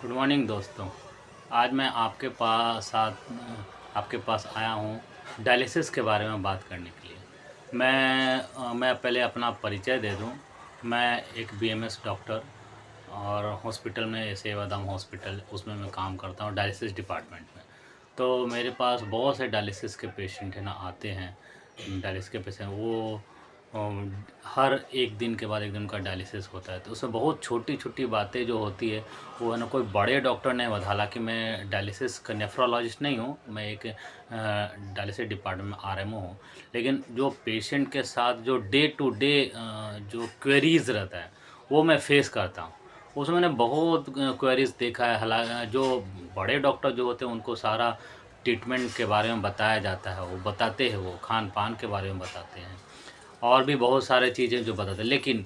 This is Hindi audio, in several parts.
गुड मॉर्निंग दोस्तों। आज मैं आपके पास आया हूँ डायलिसिस के बारे में बात करने के लिए। मैं पहले अपना परिचय दे दूँ। मैं एक बीएमएस डॉक्टर और हॉस्पिटल में सेवाधाम हॉस्पिटल उसमें मैं काम करता हूँ डायलिसिस डिपार्टमेंट में। तो मेरे पास बहुत से डायलिसिस के पेशेंट है ना आते हैं। डायलिसिस के पेशेंट वो हर एक दिन के बाद एक दिन का डायलिसिस होता है, तो उसमें बहुत छोटी-छोटी बातें जो होती है वो है ना कोई बड़े डॉक्टर नहीं होता। हालाँकि मैं डायलिसिस का नेफ्रोलॉजिस्ट नहीं हूँ, मैं एक डायलिसिस डिपार्टमेंट में आरएमओ हूँ। लेकिन जो पेशेंट के साथ जो डे टू डे जो क्वेरीज़ रहता है, वो मैं फेस करता हूँ। उसमें मैंने बहुत क्वेरीज़ देखा है। जो बड़े डॉक्टर जो होते हैं उनको सारा ट्रीटमेंट के बारे में बताया जाता है, वो बताते हैं, वो खान-पान के बारे में बताते हैं। और भी बहुत सारे चीज़ें जो बताते हैं, लेकिन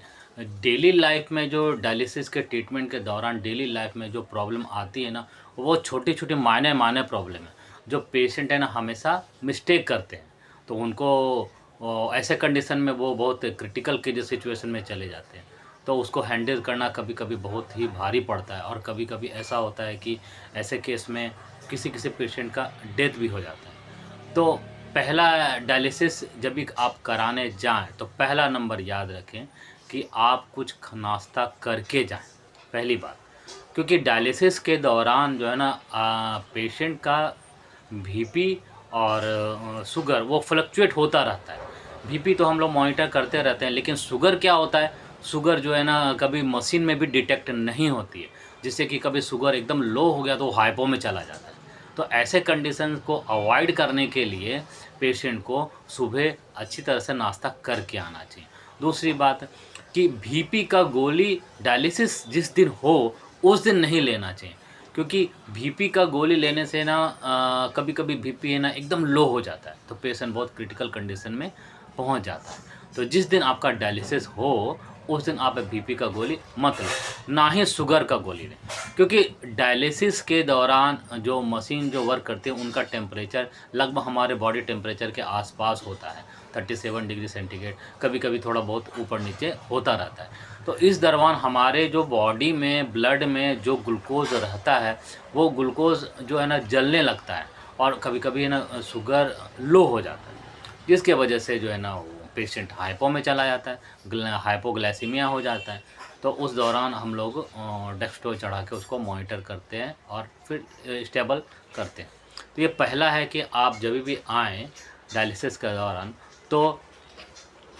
डेली लाइफ में जो डायलिसिस के ट्रीटमेंट के दौरान डेली लाइफ में जो प्रॉब्लम आती है ना, वो छोटी-छोटी मायने-मायने प्रॉब्लम है, जो पेशेंट है ना हमेशा मिस्टेक करते हैं। तो उनको ऐसे कंडीशन में वो बहुत क्रिटिकल के जो सिचुएशन में चले जाते हैं। तो उसको हैंडल करना कभी-कभी बहुत ही भारी पड़ता है और कभी-कभी ऐसा होता है कि ऐसे केस में किसी-किसी पेशेंट का डेथ भी हो जाता है। तो पहला डायलिसिस जब भी आप कराने जाएँ, तो पहला नंबर याद रखें कि आप कुछ नाश्ता करके जाएँ, पहली बात। क्योंकि डायलिसिस के दौरान जो है ना पेशेंट का बीपी और शुगर वो फ्लक्चुएट होता रहता है। बीपी तो हम लोग मॉनिटर करते रहते हैं, लेकिन शुगर क्या होता है, शुगर जो है ना कभी मशीन में भी डिटेक्ट नहीं होती है, जिससे कि कभी शुगर एकदम लो हो गया तो वो हाइपो में चला जाता है। तो ऐसे कंडीशंस को अवॉइड करने के लिए पेशेंट को सुबह अच्छी तरह से नाश्ता करके आना चाहिए। दूसरी बात कि बीपी का गोली डायलिसिस जिस दिन हो, उस दिन नहीं लेना चाहिए, क्योंकि बीपी का गोली लेने से ना कभी-कभी बीपी है ना एकदम लो हो जाता है, तो पेशेंट बहुत क्रिटिकल कंडीशन में पहुँच जाता है। तो जिस दिन आपका डायलिसिस हो, उस दिन आप बीपी का गोली मत लें, ना ही शुगर का गोली लें। क्योंकि डायलिसिस के दौरान जो मशीन जो वर्क करती है, उनका टेम्परेचर लगभग हमारे बॉडी टेम्परेचर के आस-पास होता है, 37 डिग्री सेंटीग्रेड, कभी-कभी थोड़ा बहुत ऊपर-नीचे होता रहता है। तो इस दरमियान हमारे जो बॉडी में, ब्लड में जो ग्लूकोज़ रहता है, वो ग्लूकोज़ जो है ना जलने लगता है और कभी-कभी है ना शुगर लो हो जाता है, जिसके वजह से जो है ना वो पेशेंट हाइपो में चला जाता है, हाइपोग्लाइसीमिया हो जाता है। तो उस दौरान हम लोग डेक्सट्रो चढ़ा के उसको मॉनिटर करते हैं और फिर स्टेबल करते हैं। तो ये पहला है कि आप जभी भी आएँ डायलिसिस के दौरान, तो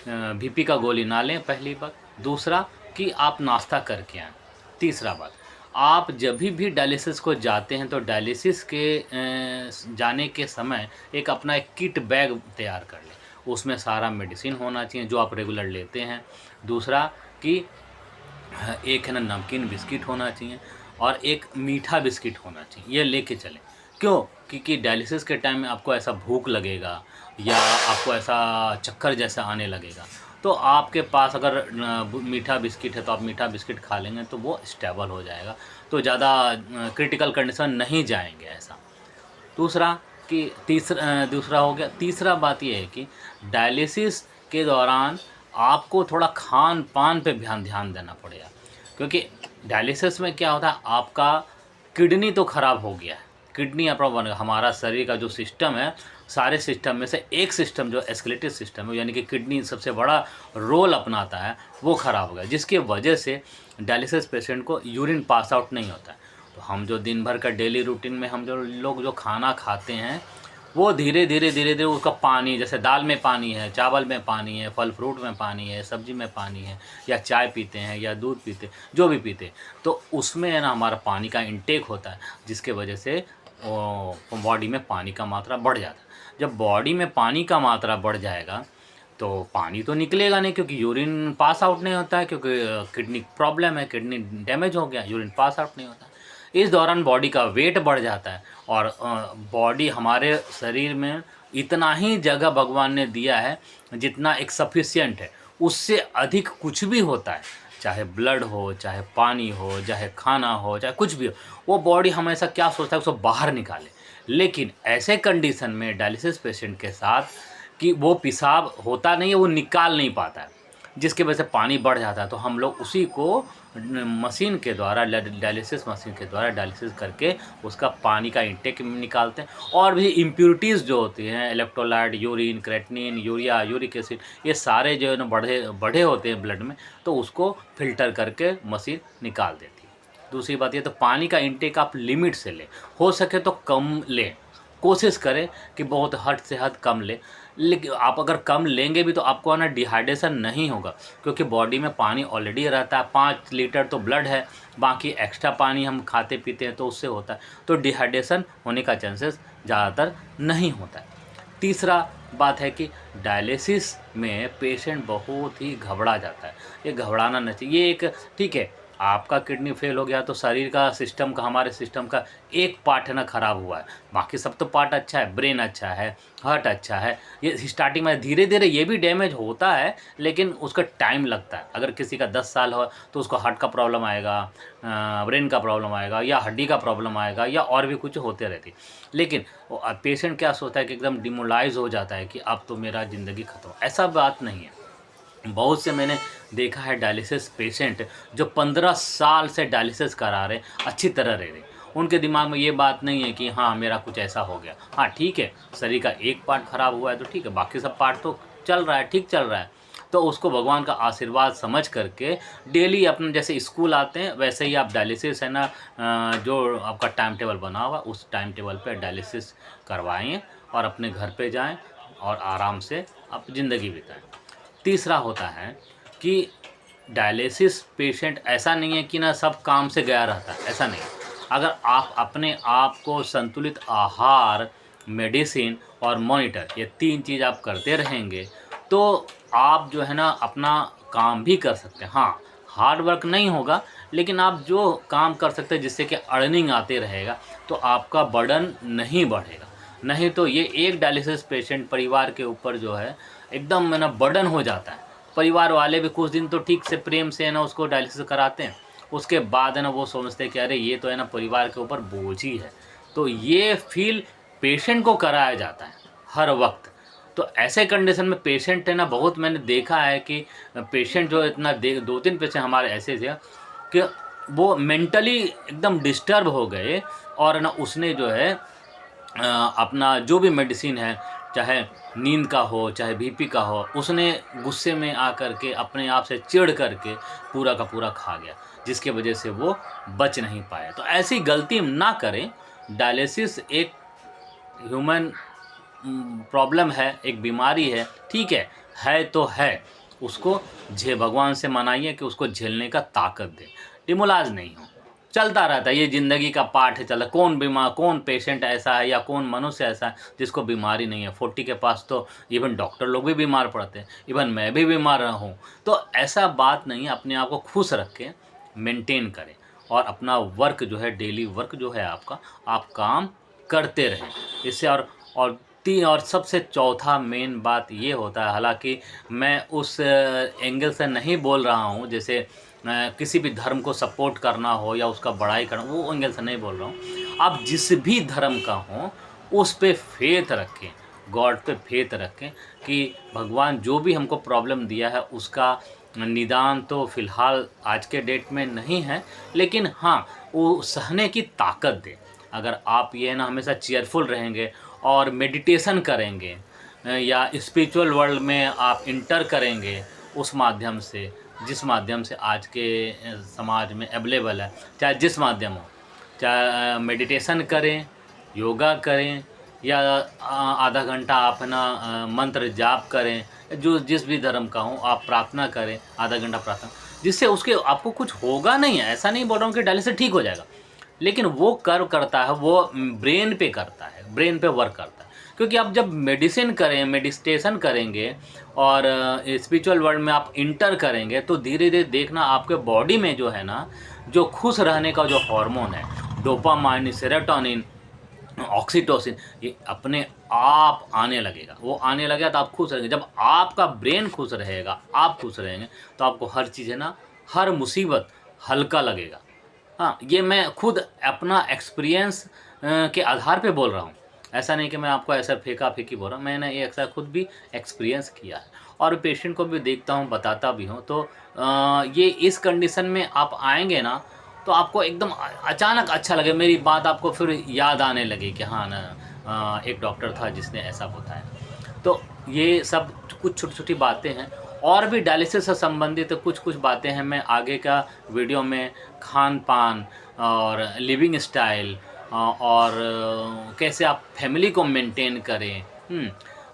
बीपी का गोली ना लें, पहली बात। दूसरा कि आप नाश्ता करके आएँ। तीसरा बात, आप जभी भी डायलिसिस को जाते हैं तो डायलिसिस के जाने के समय एक अपना एक किट बैग तैयार कर लें। उसमें सारा मेडिसिन होना चाहिए जो आप रेगुलर लेते हैं। दूसरा कि एक है ना नमकीन बिस्किट होना चाहिए और एक मीठा बिस्किट होना चाहिए, ये लेके चलें। क्यों? क्योंकि डायलिसिस के टाइम में आपको ऐसा भूख लगेगा या आपको ऐसा चक्कर जैसा आने लगेगा, तो आपके पास अगर मीठा बिस्किट है तो आप मीठा बिस्किट खा लेंगे तो वो स्टेबल हो जाएगा, तो ज़्यादा क्रिटिकल कंडीशन नहीं जाएँगे ऐसा। दूसरा कि दूसरा हो गया, तीसरा बात ये है कि डायलिसिस के दौरान आपको थोड़ा खान-पान पे ध्यान ध्यान देना पड़ेगा। क्योंकि डायलिसिस में क्या होता है, आपका किडनी तो खराब हो गया है, किडनी आपका बन गया, हमारा शरीर का जो सिस्टम है, सारे सिस्टम में से एक सिस्टम जो एस्केलेटल सिस्टम है, यानी कि किडनी सबसे बड़ा रोल अपनाता है, वो खराब हो गया, जिसकी वजह से डायलिसिस पेशेंट को यूरिन पास आउट नहीं होता है। तो हम जो दिन भर का डेली रूटीन में हम जो लोग जो खाना खाते हैं, वो धीरे-धीरे उसका पानी, जैसे दाल में पानी है, चावल में पानी है, फल फ्रूट में पानी है, सब्ज़ी में पानी है, या चाय पीते हैं या दूध पीते हैं, जो भी पीते हैं, तो उसमें है ना हमारा पानी का इंटेक होता है, जिसके वजह से बॉडी में पानी का मात्रा बढ़ जाता है। जब बॉडी में पानी का मात्रा बढ़ जाएगा, तो पानी तो निकलेगा नहीं, क्योंकि यूरिन पास आउट नहीं होता है, क्योंकि किडनी प्रॉब्लम है, किडनी डैमेज हो गया, यूरिन पास आउट नहीं होता है। इस दौरान बॉडी का वेट बढ़ जाता है और बॉडी हमारे शरीर में इतना ही जगह भगवान ने दिया है जितना एक सफिशिएंट है, उससे अधिक कुछ भी होता है, चाहे ब्लड हो, चाहे पानी हो, चाहे खाना हो, चाहे कुछ भी हो, वो बॉडी हमेशा क्या सोचता है, उसको बाहर निकाले। लेकिन ऐसे कंडीशन में डायलिसिस पेशेंट के साथ कि वो पेशाब होता नहीं है, वो निकाल नहीं पाता है, जिसकी वजह से पानी बढ़ जाता है, तो हम लोग उसी को मशीन के द्वारा, डायलिसिस मशीन के द्वारा डायलिसिस करके उसका पानी का इंटेक निकालते हैं। और भी इम्प्योरिटीज़ जो होती हैं, electrolyte, urine, creatinine, urea, uric acid, ये सारे जो है ना बढ़े बढ़े होते हैं ब्लड में, तो उसको फ़िल्टर करके मशीन निकाल देती है। दूसरी बात ये, तो पानी का इंटेक आप लिमिट से लें, हो सके तो कम लें, कोशिश करें कि बहुत हद से हद कम लें। लेकिन आप अगर कम लेंगे भी तो आपको है ना डिहाइड्रेशन नहीं होगा, क्योंकि बॉडी में पानी ऑलरेडी रहता है। 5 लीटर तो ब्लड है, बाकी एक्स्ट्रा पानी हम खाते पीते हैं तो उससे होता है, तो डिहाइड्रेशन होने का चांसेस ज़्यादातर नहीं होता है। तीसरा बात है कि डायलिसिस में पेशेंट बहुत ही घबरा जाता है। ये घबराना नहीं चाहिए। ये एक, ठीक है, आपका किडनी फेल हो गया तो शरीर का सिस्टम का, हमारे सिस्टम का एक पार्ट है ना ख़राब हुआ है, बाकी सब तो पार्ट अच्छा है, ब्रेन अच्छा है, हार्ट अच्छा है। ये स्टार्टिंग में धीरे धीरे ये भी डैमेज होता है, लेकिन उसका टाइम लगता है। अगर किसी का 10 साल हो तो उसको हार्ट का प्रॉब्लम आएगा, ब्रेन का प्रॉब्लम आएगा, या हड्डी का प्रॉब्लम आएगा, या और भी कुछ होते रहती है। लेकिन पेशेंट क्या सोचता है कि एकदम डिमोलाइज हो जाता है कि अब तो मेरा ज़िंदगी ख़त्म। ऐसा बात नहीं है। बहुत से मैंने देखा है डायलिसिस पेशेंट जो 15 साल से डायलिसिस करा रहे, अच्छी तरह रह रहे। उनके दिमाग में ये बात नहीं है कि हाँ मेरा कुछ ऐसा हो गया। हाँ ठीक है, शरीर का एक पार्ट ख़राब हुआ है तो ठीक है, बाकी सब पार्ट तो चल रहा है, ठीक चल रहा है। तो उसको भगवान का आशीर्वाद समझ करके डेली अपना, जैसे स्कूल आते हैं वैसे ही आप डायलिसिस है ना, जो आपका टाइम टेबल बना हुआ उस टाइम टेबल पे डायलिसिस करवाएं और अपने घर पे जाएं और आराम से आप ज़िंदगी बिताएं। तीसरा होता है कि डायलिसिस पेशेंट ऐसा नहीं है कि ना सब काम से गया रहता है, ऐसा नहीं। अगर आप अपने आप को संतुलित आहार, मेडिसिन और मॉनिटर, ये 3 चीज़ आप करते रहेंगे तो आप जो है ना अपना काम भी कर सकते हैं। हाँ, हार्ड वर्क नहीं होगा, लेकिन आप जो काम कर सकते हैं जिससे कि अर्निंग आते रहेगा, तो आपका बर्डन नहीं बढ़ेगा। नहीं तो ये एक डायलिसिस पेशेंट परिवार के ऊपर जो है एकदम है ना बर्डन हो जाता है। परिवार वाले भी कुछ दिन तो ठीक से प्रेम से है ना उसको डायलिसिस कराते हैं, उसके बाद है ना वो समझते हैं कि अरे ये तो है ना परिवार के ऊपर बोझ ही है। तो ये फील पेशेंट को कराया जाता है हर वक्त। तो ऐसे कंडीशन में पेशेंट है ना, बहुत मैंने देखा है कि पेशेंट जो इतना 2-3 पेशेंट हमारे ऐसे थे कि वो मेंटली एकदम डिस्टर्ब हो गए, और ना उसने जो है अपना जो भी मेडिसिन है, चाहे नींद का हो, चाहे बीपी का हो, उसने गुस्से में आकर के अपने आप से चिढ़ करके पूरा का पूरा खा गया, जिसके वजह से वो बच नहीं पाए। तो ऐसी गलती ना करें। डायलिसिस एक ह्यूमन प्रॉब्लम है, एक बीमारी है, ठीक है तो है। उसको भगवान से मनाइए कि उसको झेलने का ताकत दे, डिमोलाज नहीं हो। चलता रहता है, ये ज़िंदगी का पार्ट है, चला। कौन पेशेंट ऐसा है या कौन मनुष्य ऐसा है जिसको बीमारी नहीं है। 40 के पास तो इवन डॉक्टर लोग भी बीमार पड़ते हैं, इवन मैं भी बीमार रहा हूँ। तो ऐसा बात नहीं है, अपने आप को खुश रखें, मेंटेन करें, और अपना वर्क जो है, डेली वर्क जो है आपका, आप काम करते रहें इससे। और सबसे चौथा मेन बात ये होता है, हालांकि मैं उस एंगल से नहीं बोल रहा हूँ जैसे किसी भी धर्म को सपोर्ट करना हो या उसका बड़ाई करना, वो एंगल से नहीं बोल रहा हूँ। आप जिस भी धर्म का हो उस पे फेथ रखें, गॉड पे फेथ रखें कि भगवान जो भी हमको प्रॉब्लम दिया है उसका निदान तो फ़िलहाल आज के डेट में नहीं है, लेकिन हाँ वो सहने की ताकत दे। अगर आप ये ना हमेशा चीयरफुल रहेंगे और मेडिटेशन करेंगे, या स्पिरिचुअल वर्ल्ड में आप इंटर करेंगे उस माध्यम से, जिस माध्यम से आज के समाज में अवेलेबल है, चाहे जिस माध्यम हो, चाहे मेडिटेशन करें, योगा करें, या आधा घंटा आप है ना मंत्र जाप करें, जो जिस भी धर्म का हो आप प्रार्थना करें, आधा घंटा प्रार्थना, जिससे उसके आपको कुछ होगा नहीं है। ऐसा नहीं बोल रहा हूँ कि डायलिसिस ठीक हो जाएगा, लेकिन वो करता है, वो ब्रेन पे करता है, ब्रेन पे वर्क करता है। क्योंकि आप जब मेडिसिन करें, मेडिटेशन करेंगे और स्पिरिचुअल वर्ल्ड में आप इंटर करेंगे, तो धीरे धीरे देखना आपके बॉडी में जो है ना, जो खुश रहने का जो हार्मोन है, डोपामाइन, सेरोटोनिन, ऑक्सीटोसिन, ये अपने आप आने लगेगा। वो आने लगेगा तो आप खुश रहेंगे। जब आपका ब्रेन खुश रहेगा, आप खुश रहेंगे, तो आपको हर चीज़ है ना, हर मुसीबत हल्का लगेगा। हाँ, ये मैं खुद अपना एक्सपीरियंस के आधार पे बोल रहा हूँ। ऐसा नहीं कि मैं आपको ऐसा फेंका-फेंकी बोल रहा हूँ, मैंने ये ऐसा खुद भी एक्सपीरियंस किया है और पेशेंट को भी देखता हूँ, बताता भी हूँ। तो ये इस कंडीशन में आप आएँगे ना, तो आपको एकदम अचानक अच्छा लगे, मेरी बात आपको फिर याद आने लगे कि हाँ ना, एक डॉक्टर था जिसने ऐसा बताया। तो ये सब कुछ छोटी-छोटी बातें हैं और भी डायलिसिस से संबंधित कुछ-कुछ बातें हैं, मैं आगे का वीडियो में खान-पान और लिविंग स्टाइल और कैसे आप फैमिली को मेंटेन करें,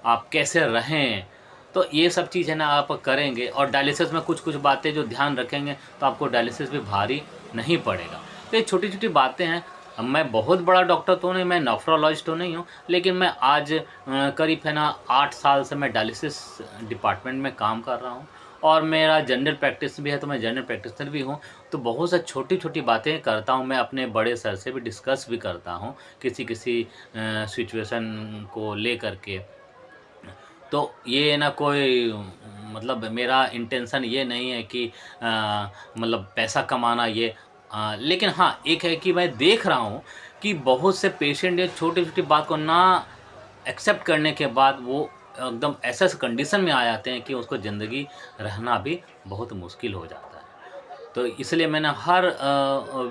आप कैसे रहें, तो ये सब चीज़ है ना आप करेंगे और डायलिसिस में कुछ-कुछ बातें जो ध्यान रखेंगे, तो आपको डायलिसिस भी भारी नहीं पड़ेगा। तो ये छोटी-छोटी बातें हैं। अब मैं बहुत बड़ा डॉक्टर तो नहीं, मैं नेफ्रोलॉजिस्ट तो नहीं हूँ, लेकिन मैं आज करीब है ना 8 साल से मैं डायलिसिस डिपार्टमेंट में काम कर रहा हूँ और मेरा जनरल प्रैक्टिस भी है, तो मैं जनरल प्रैक्टिशनर भी हूँ। तो बहुत सा छोटी-छोटी बातें करता हूँ, मैं अपने बड़े सर से भी डिस्कस भी करता हूँ, किसी-किसी सिचुएशन को लेकर के। तो ये ना कोई मतलब मेरा इंटेंशन ये नहीं है कि मतलब पैसा कमाना ये, लेकिन हाँ, एक है कि मैं देख रहा हूँ कि बहुत से पेशेंट ये छोटी-छोटी बात को ना एक्सेप्ट करने के बाद वो एकदम ऐसे कंडीशन में आ जाते हैं कि उसको ज़िंदगी रहना भी बहुत मुश्किल हो जाता है। तो इसलिए मैंने हर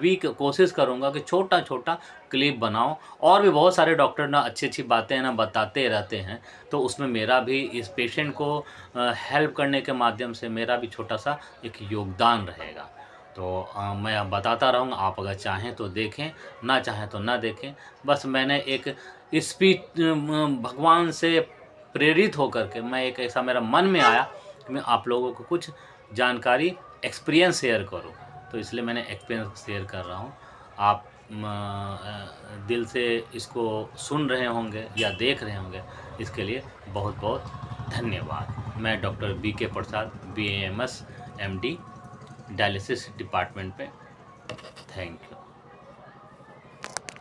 वीक कोशिश करूँगा कि छोटा-छोटा क्लिप बनाऊँ और भी बहुत सारे डॉक्टर ना अच्छी-अच्छी बातें ना बताते रहते हैं, तो उसमें मेरा भी इस पेशेंट को हेल्प करने के माध्यम से मेरा भी छोटा-सा एक योगदान रहेगा। तो मैं अब बताता रहूँगा, आप अगर चाहें तो देखें, ना चाहें तो ना देखें। बस मैंने एक भगवान से प्रेरित होकर के मैं एक ऐसा मेरा मन में आया कि मैं आप लोगों को कुछ जानकारी एक्सपीरियंस शेयर करूँ, तो इसलिए मैंने एक्सपीरियंस शेयर कर रहा हूँ। आप दिल से इसको सुन रहे होंगे या देख रहे होंगे, इसके लिए बहुत-बहुत धन्यवाद। मैं डॉक्टर बीके प्रसाद, बीएएमएस, एमडी, डायलिसिस डिपार्टमेंट पे। Thank you.